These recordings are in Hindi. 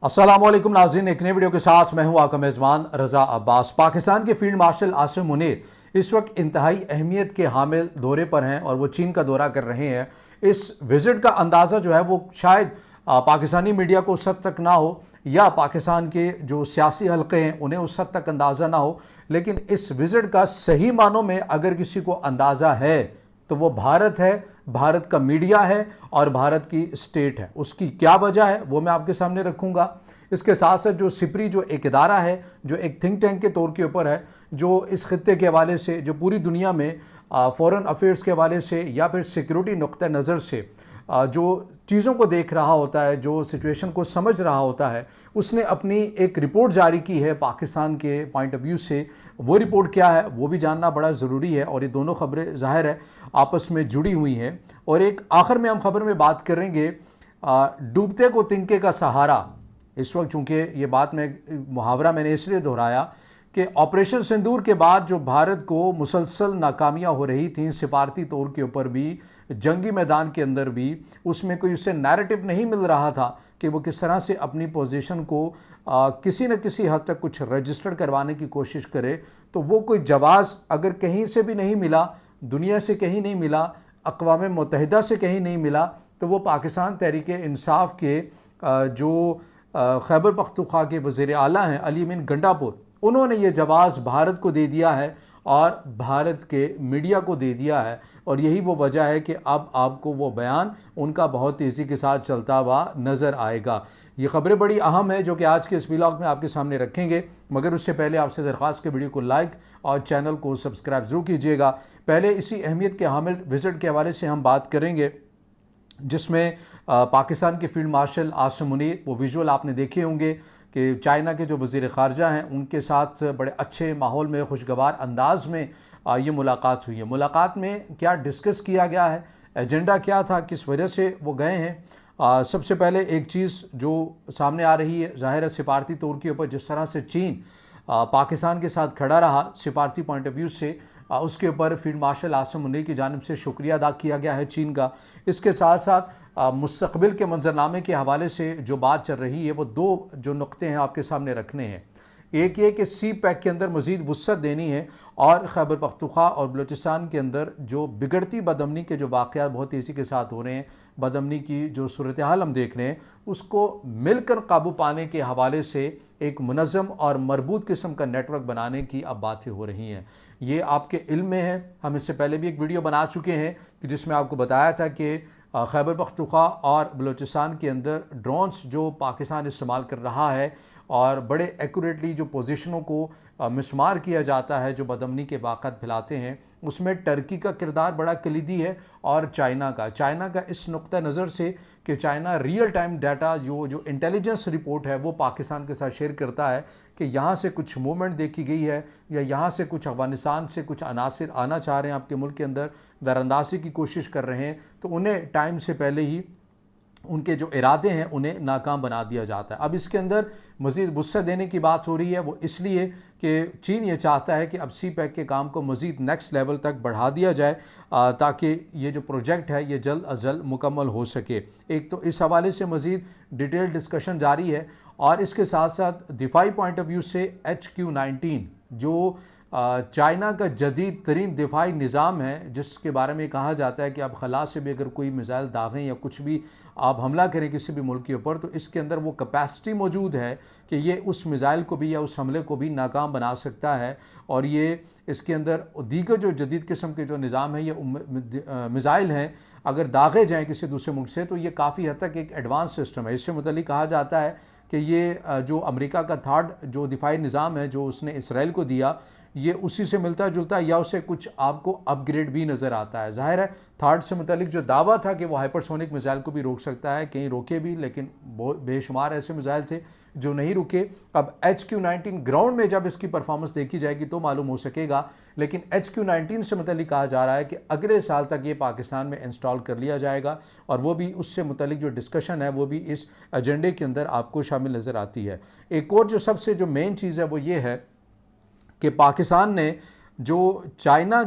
अस्सलामुअलैकुम नाज़रीन, एक नई वीडियो के साथ मैं हूं आपका मेज़बान रज़ा अब्बास। पाकिस्तान के फील्ड मार्शल आसिम मुनीर इस वक्त इंतहाई अहमियत के हामिल दौरे पर हैं और वो चीन का दौरा कर रहे हैं। इस विज़िट का अंदाज़ा जो है वो शायद पाकिस्तानी मीडिया को उस हद तक ना हो या पाकिस्तान के जो सियासी हल्के हैं उन्हें उस हद तक अंदाज़ा ना हो, लेकिन इस विज़िट का सही मानों में अगर किसी को अंदाज़ा है तो वो भारत है, भारत का मीडिया है और भारत की स्टेट है। उसकी क्या वजह है वो मैं आपके सामने रखूंगा। इसके साथ साथ जो सिपरी जो एक इदारा है, जो एक थिंक टैंक के तौर के ऊपर है, जो इस खत्ते के हवाले से, जो पूरी दुनिया में फॉरेन अफेयर्स के हवाले से या फिर सिक्योरिटी नुक्ता नज़र से जो चीज़ों को देख रहा होता है, जो सिचुएशन को समझ रहा होता है, उसने अपनी एक रिपोर्ट जारी की है पाकिस्तान के पॉइंट ऑफ व्यू से। वो रिपोर्ट क्या है वो भी जानना बड़ा ज़रूरी है और ये दोनों खबरें ज़ाहिर है आपस में जुड़ी हुई हैं। और एक आखिर में हम खबर में बात करेंगे डूबते को तिनके का सहारा। इस वक्त चूँकि ये बात में मुहावरा मैंने इसलिए दोहराया कि ऑपरेशन सिंदूर के बाद जो भारत को मुसलसल नाकामियाँ हो रही थीं सिफारती तौर के ऊपर भी, जंगी मैदान के अंदर भी, उसमें कोई उससे नैरेटिव नहीं मिल रहा था कि वो किस तरह से अपनी पोजीशन को किसी न किसी हद तक कुछ रजिस्टर्ड करवाने की कोशिश करे। तो वो कोई जवाज़ अगर कहीं से भी नहीं मिला, दुनिया से कहीं नहीं मिला, अक़वाम मुत्तहिदा से कहीं नहीं मिला, तो वो पाकिस्तान तहरीक इंसाफ के जो खैबर पख्तूनख्वा के वज़ीर आला हैं अली अमीन गंडापुर, उन्होंने ये जवाज़ भारत को दे दिया है और भारत के मीडिया को दे दिया है। और यही वो वजह है कि अब आपको वो बयान उनका बहुत तेज़ी के साथ चलता हुआ नज़र आएगा। ये ख़बरें बड़ी अहम है जो कि आज के इस व्लॉग में आपके सामने रखेंगे, मगर उससे पहले आपसे दरख्वास्त के वीडियो को लाइक और चैनल को सब्सक्राइब ज़रूर कीजिएगा। पहले इसी अहमियत के हामिल विज़िट के हवाले से हम बात करेंगे, जिसमें पाकिस्तान के फील्ड मार्शल आसिम मुनीर, वो विजुअल आपने देखे होंगे कि चाइना के जो वज़ीर ख़ारजा हैं उनके साथ बड़े अच्छे माहौल में, खुशगवार अंदाज में ये मुलाकात हुई है। मुलाकात में क्या डिस्कस किया गया है, एजेंडा क्या था, किस वजह से वो गए हैं। सबसे पहले एक चीज़ जो सामने आ रही है, ज़ाहिर है सिफारती तौर के ऊपर जिस तरह से चीन पाकिस्तान के साथ खड़ा रहा सिफारती पॉइंट ऑफ व्यू से, उसके ऊपर फील्ड मार्शल आसिम मुनीर की जानिब से शुक्रिया अदा किया गया है चीन का। इसके साथ साथ मुस्तकबिल के मंजरनामे के हवाले से जो बात चल रही है वो दो जो नुक्ते हैं आपके सामने रखने हैं। एक ये कि सी पैक के अंदर मज़ीद वुसअत देनी है और खैबर पख्तूनख्वा और बलूचिस्तान के अंदर जो बिगड़ती बदअमनी के जो वाक़यात बहुत तेज़ी के साथ हो रहे हैं, बदअमनी की जो सूरत हाल हम देख रहे हैं, उसको मिलकर काबू पाने के हवाले से एक मुनज़्ज़म और मरबूत किस्म का नेटवर्क बनाने की अब बातें हो रही हैं। ये आपके इल्म में है, हम इससे पहले भी एक वीडियो बना चुके हैं कि जिसमें आपको बताया था कि खैबर पख्तूनख्वा और बलूचिस्तान के अंदर ड्रोन्स जो पाकिस्तान इस्तेमाल कर रहा है और बड़े एक्यूरेटली जो पोजीशनों को मिसमार किया जाता है, जो बदअमनी के वाक़ात फैलाते हैं, उसमें टर्की का किरदार बड़ा कलीदी है और चाइना का इस नुक्ता नज़र से कि चाइना रियल टाइम डाटा जो इंटेलिजेंस रिपोर्ट है वो पाकिस्तान के साथ शेयर करता है कि यहाँ से कुछ मूवमेंट देखी गई है या यहाँ से कुछ अफ़गानिस्तान से कुछ अनासिर आना चाह रहे हैं आपके मुल्क के अंदर, दरअंदाज़ी की कोशिश कर रहे हैं, तो उन्हें टाइम से पहले ही उनके जो इरादे हैं उन्हें नाकाम बना दिया जाता है। अब इसके अंदर मज़ीद वुसअत देने की बात हो रही है, वो इसलिए कि चीन ये चाहता है कि अब सी पैक के काम को मज़ीद नेक्स्ट लेवल तक बढ़ा दिया जाए ताकि ये जो प्रोजेक्ट है ये जल्द अज जल्द मुकम्मल हो सके। एक तो इस हवाले से मज़ीद डिटेल डिस्कशन जारी है और इसके साथ साथ दिफाई पॉइंट ऑफ व्यू से HQ-19 जो चाइना का जदीद तरीन दिफाई निज़ाम है, जिसके बारे में कहा जाता है कि अब खला से भी अगर कोई मिसाइल दागें या कुछ भी आप हमला करें किसी भी मुल्क के ऊपर, तो इसके अंदर वो कैपेसिटी मौजूद है कि ये उस मिसाइल को भी या उस हमले को भी नाकाम बना सकता है। और ये इसके अंदर दीगर जो जदीद किस्म के जो निज़ाम है, ये मिसाइल हैं, अगर दागे जाएँ किसी दूसरे मुल्क से तो ये काफ़ी हद तक एक एडवांस सिस्टम है। इससे मुतल्लिक़ कहा जाता है कि ये जो अमेरिका का थर्ड जो दिफाई निज़ाम है जो उसने इसराइल को दिया, ये उसी से मिलता जुलता या उससे कुछ आपको अपग्रेड भी नज़र आता है। ज़ाहिर है थर्ड से मुतालिक जो दावा था कि वो हाइपरसोनिक मिसाइल को भी रोक सकता है, कहीं रोके भी, लेकिन बेशुमार ऐसे मिसाइल थे जो नहीं रुके। अब HQ-19 ग्राउंड में जब इसकी परफॉर्मेंस देखी जाएगी तो मालूम हो सकेगा, लेकिन HQ-19 से मुतालिक कहा जा रहा है कि अगले साल तक ये पाकिस्तान में इंस्टॉल कर लिया जाएगा और वो भी उससे मुतालिक जो डिस्कशन है वो भी इस एजेंडे के अंदर आपको शामिल नज़र आती है। एक और जो सबसे जो मेन चीज़ है वो ये है कि पाकिस्तान ने जो चाइना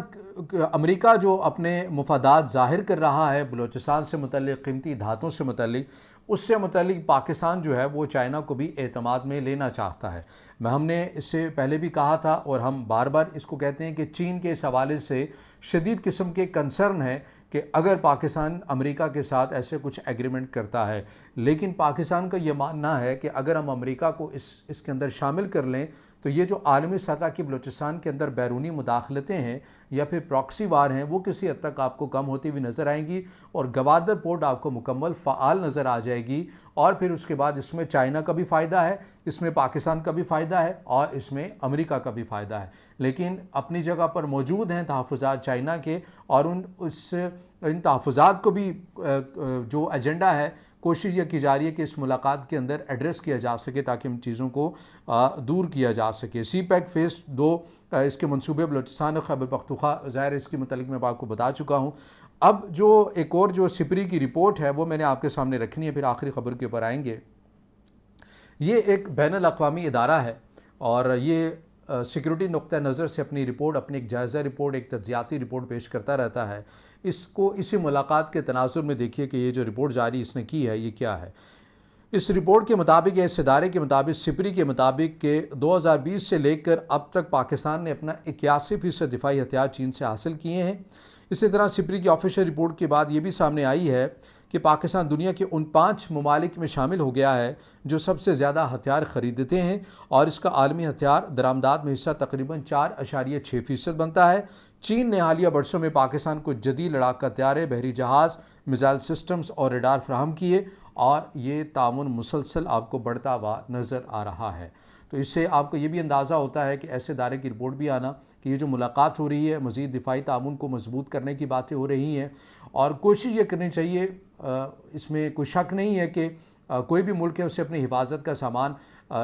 अमेरिका जो अपने मुफादात ज़ाहिर कर रहा है बलूचिस्तान से मुतल्लिक़ कीमती धातों से मुतल्लिक़, उससे मुतालिक पाकिस्तान जो है वो चाइना को भी एतमाद में लेना चाहता है। हमने इससे पहले भी कहा था और हम बार बार इसको कहते हैं कि चीन के इस हवाले से शदीद किस्म के कंसर्न है कि अगर पाकिस्तान अमेरिका के साथ ऐसे कुछ एग्रीमेंट करता है, लेकिन पाकिस्तान का ये मानना है कि अगर हम अमेरिका को इसके अंदर शामिल कर लें तो ये जो आलमी सतह की बलूचिस्तान के अंदर बैरूनी मुदाखलतें हैं या फिर प्रॉक्सी वार हैं वो किसी हद तक आपको कम होती हुई नज़र आएंगी और गवादर पोर्ट आपको मुकम्मल फ़ाल नज़र आ जाएगी। और फिर उसके बाद इसमें चाइना का भी फ़ायदा है, इसमें पाकिस्तान का भी फ़ायदा है और इसमें अमेरिका का भी फ़ायदा है। लेकिन अपनी जगह पर मौजूद हैं तहफ़्फ़ुज़ात चाइना के और इन तहफ़्फ़ुज़ात को भी जो एजेंडा है कोशिश ये की जा रही है कि इस मुलाकात के अंदर एड्रेस किया जा सके ताकि इन चीज़ों को दूर किया जा सके। CPEC फ़ेज़ 2 इसके मंसूबे बलूचिस्तान और खैबर पख्तूनख्वा ज़ाहिर इसके मुतालिक मैं आपको बता चुका हूँ। अब जो एक और जो सिपरी की रिपोर्ट है वो मैंने आपके सामने रखनी है, फिर आखिरी खबर के ऊपर आएंगे। ये एक बैनुल अक़वामी इदारा है और ये सिक्योरिटी नुक्ता नज़र से अपनी रिपोर्ट, अपनी एक जायज़ा रिपोर्ट, एक तज्ज़ियाती रिपोर्ट पेश करता रहता है। इसको इसी मुलाकात के तनाजुर में देखिए कि ये जो रिपोर्ट जारी इसने की है ये क्या है। इस रिपोर्ट के मुताबिक, इस इदारे के मुताबिक, सिपरी के मुताबिक कि 2020 से लेकर अब तक पाकिस्तान ने अपना 81% दिफाई हथियार चीन से हासिल किए हैं। इसी तरह सिपरी की ऑफिशियल रिपोर्ट के बाद ये भी सामने आई है कि पाकिस्तान दुनिया के उन 5 ममालिक में शामिल हो गया है जो सबसे ज़्यादा हथियार ख़रीदते हैं और इसका आलमी हथियार दरामदात में हिस्सा तकरीबन 4.6% बनता है। चीन ने हालिया बरसों में पाकिस्तान को जदीद लड़ाका हथियार, बहरी जहाज़, मिसाइल सिस्टम्स और रडार फ्राहम किए और ये ताउन मुसलसल आपको बढ़ता हुआ नज़र आ रहा है। तो इससे आपको ये भी अंदाज़ा होता है कि ऐसे इदारे की रिपोर्ट भी आना कि ये जो मुलाकात हो रही है मज़ीद दिफाई ताउन को मजबूत करने की बातें हो रही हैं और कोशिश ये करनी चाहिए, इसमें कोई शक नहीं है कि कोई भी मुल्क है उसे अपनी हिफाजत का सामान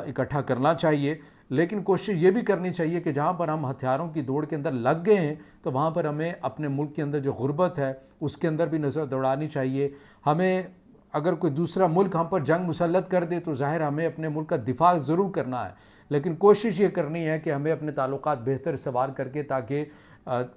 इकट्ठा करना चाहिए, लेकिन कोशिश ये भी करनी चाहिए कि जहाँ पर हम हथियारों की दौड़ के अंदर लग गए हैं तो वहाँ पर हमें अपने मुल्क के अंदर जो गुर्बत है उसके अंदर भी नज़र दौड़ानी चाहिए। हमें अगर कोई दूसरा मुल्क हम पर जंग मुसल्लत कर दे तो ज़ाहिर हमें अपने मुल्क का दिफा ज़रूर करना है, लेकिन कोशिश ये करनी है कि हमें अपने ताल्लुकात बेहतर सवार करके, ताकि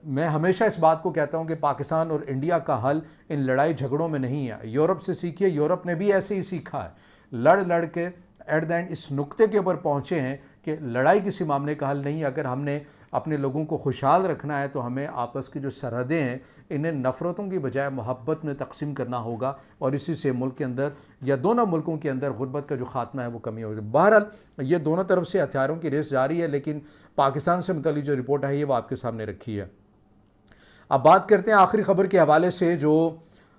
मैं हमेशा इस बात को कहता हूँ कि पाकिस्तान और इंडिया का हल इन लड़ाई झगड़ों में नहीं है। यूरोप से सीखिए, यूरोप ने भी ऐसे ही सीखा है, लड़ लड़ के एट द एंड इस नुक्ते के ऊपर पहुँचे हैं कि लड़ाई किसी मामले का हल नहीं। अगर हमने अपने लोगों को खुशहाल रखना है तो हमें आपस की जो सरहदें हैं इन्हें नफ़रतों की बजाय मोहब्बत में तकसीम करना होगा और इसी से मुल्क के अंदर या दोनों मुल्कों के अंदर गुर्बत का जो खात्मा है वो कमी होगी। बहरहाल ये दोनों तरफ से हथियारों की रेस जारी है, लेकिन पाकिस्तान से मुताल्लिक़ जो रिपोर्ट है ये वो आपके सामने रखी है। अब बात करते हैं आखिरी खबर के हवाले से जो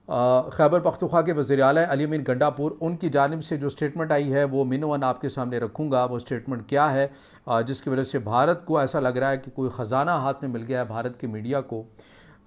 खैबर पख्तूनख्वा के वज़ीर आला अली अमीन गंडापुर, उनकी जानिब से जो स्टेटमेंट आई है वो मिनवन आपके सामने रखूँगा। वो स्टेटमेंट क्या है जिसकी वजह से भारत को ऐसा लग रहा है कि कोई ख़जाना हाथ में मिल गया है भारत की मीडिया को।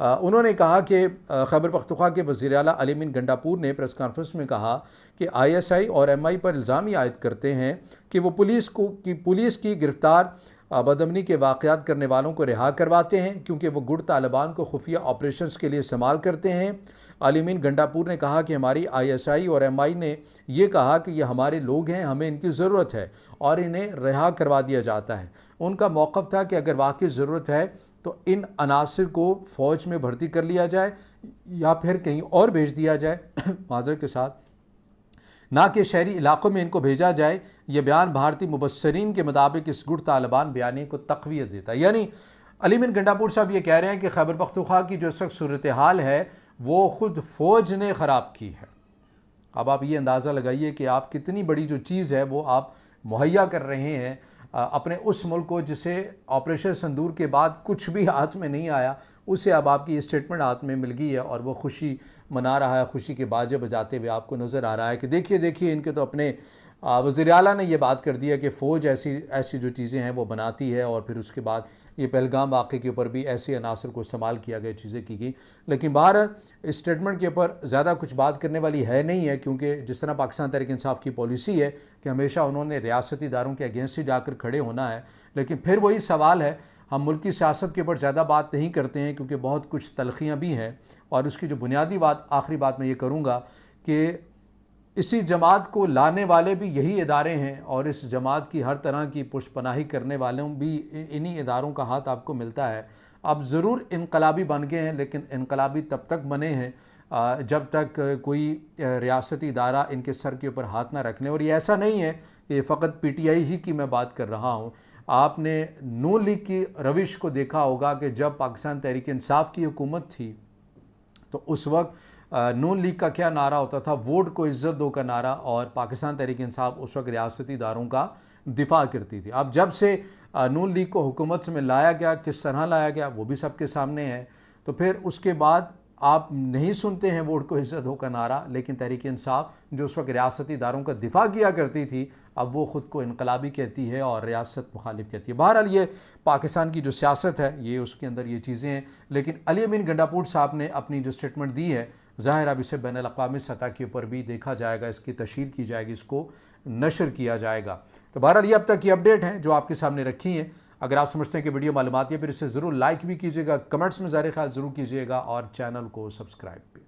उन्होंने कहा कि खैबर पख्तूनख्वा के वज़ीर आला अली अमीन गंडापुर ने प्रेस कॉन्फ्रेंस में कहा कि ISI और MI पर इल्ज़ाम ये आयद करते हैं कि वो पुलिस की गिरफ्तार बदअमनी के वाक़यात करने वालों को रिहा करवाते हैं क्योंकि वो गुट तालिबान को खुफिया ऑपरेशंस के लिए इस्तेमाल करते हैं। अली अमीन गंडापुर ने कहा कि हमारी ISI और MI ने ये कहा कि ये हमारे लोग हैं, हमें इनकी ज़रूरत है और इन्हें रिहा करवा दिया जाता है। उनका मौक़िफ़ था कि अगर वाकई ज़रूरत है तो इन अनासिर को फ़ौज में भर्ती कर लिया जाए या फिर कहीं और भेज दिया जाए माज़रत के साथ, ना कि शहरी इलाकों में इनको भेजा जाए। यह बयान भारतीय मुबस्सरीन के मुताबिक इस गुट तालिबान बयानी को तक़वियत देता है। यानी अली अमीन गंडापुर साहब ये कह रहे हैं कि खैबर पख्तूनख्वा की जो सख्त सूरत हाल है वो ख़ुद फ़ौज ने ख़राब की है। अब आप ये अंदाज़ा लगाइए कि आप कितनी बड़ी जो चीज़ है वो आप मुहैया कर रहे हैं अपने उस मुल्क को जिसे ऑपरेशन सिंदूर के बाद कुछ भी हाथ में नहीं आया, उसे अब आपकी स्टेटमेंट हाथ में मिल गई है और वो खुशी मना रहा है, खुशी के बाजे बजाते हुए आपको नज़र आ रहा है कि देखिए देखिए इनके तो अपने वज़ीर आला ने ये बात कर दिया कि फ़ौज ऐसी जो चीज़ें हैं वो बनाती है और फिर उसके बाद ये पहलगाम वाक़े के ऊपर भी ऐसे अनासर को इस्तेमाल किया गया, चीज़ें की गई। लेकिन बाहर इस स्टेटमेंट के ऊपर ज़्यादा कुछ बात करने वाली है नहीं है, क्योंकि जिस तरह पाकिस्तान तहरीक इंसाफ की पॉलिसी है कि हमेशा उन्होंने रियासती इदारों के अगेंस्ट ही जाकर खड़े होना है। लेकिन फिर वही सवाल है, हम मुल्क की सियासत के ऊपर ज़्यादा बात नहीं करते हैं क्योंकि बहुत कुछ तलखियाँ भी हैं। और उसकी जो बुनियादी बात, आखिरी बात मैं ये करूँगा कि इसी जमात को लाने वाले भी यही इदारे हैं और इस जमात की हर तरह की पुष्पनाही करने वालों भी इन्हीं इदारों का हाथ आपको मिलता है। अब ज़रूर इनकलाबी बन गए हैं, लेकिन इनकलाबी तब तक बने हैं जब तक कोई रियासती इदारा इनके सर के ऊपर हाथ ना रखने। और ये ऐसा नहीं है कि फ़कत पीटीआई ही की मैं बात कर रहा हूँ। आपने नून लीग की रविश को देखा होगा कि जब पाकिस्तान तहरीक इंसाफ की हुकूमत थी तो उस वक्त नून लीग का क्या नारा होता था, वोट को इज्जत दो का नारा, और पाकिस्तान तहरीक इंसाफ उस वक्त रियासती इदारों का दिफा करती थी। अब जब से नून लीग को हुकूमत में लाया गया, किस तरह लाया गया वो भी सबके सामने है। तो फिर उसके बाद आप नहीं सुनते हैं वोट को इज्जत हो का नारा, लेकिन तहरीक इंसाफ जो उस वक्त रियासती इदारों का दिफा किया करती थी, अब वो ख़ुद को इनकलाबी कहती है और रियासत मुखालिफ कहती है। बहरहाल ये पाकिस्तान की जो सियासत है ये उसके अंदर ये चीज़ें हैं। लेकिन अली अमीन गंडापुर साहब ने अपनी जो स्टेटमेंट दी है, ज़ाहिर अब इसे बैनुल अक़वामी सतह के ऊपर भी देखा जाएगा, इसकी तशहीर की जाएगी, इसको नशर किया जाएगा। तो बहरहाल ये अब तक की अपडेट हैं जो आपके सामने रखी हैं। अगर आप समझते हैं कि वीडियो मालूमाती है फिर इसे ज़रूर लाइक भी कीजिएगा, कमेंट्स में ज़ाहिर ख्याल ज़रूर कीजिएगा और चैनल को सब्सक्राइब भी।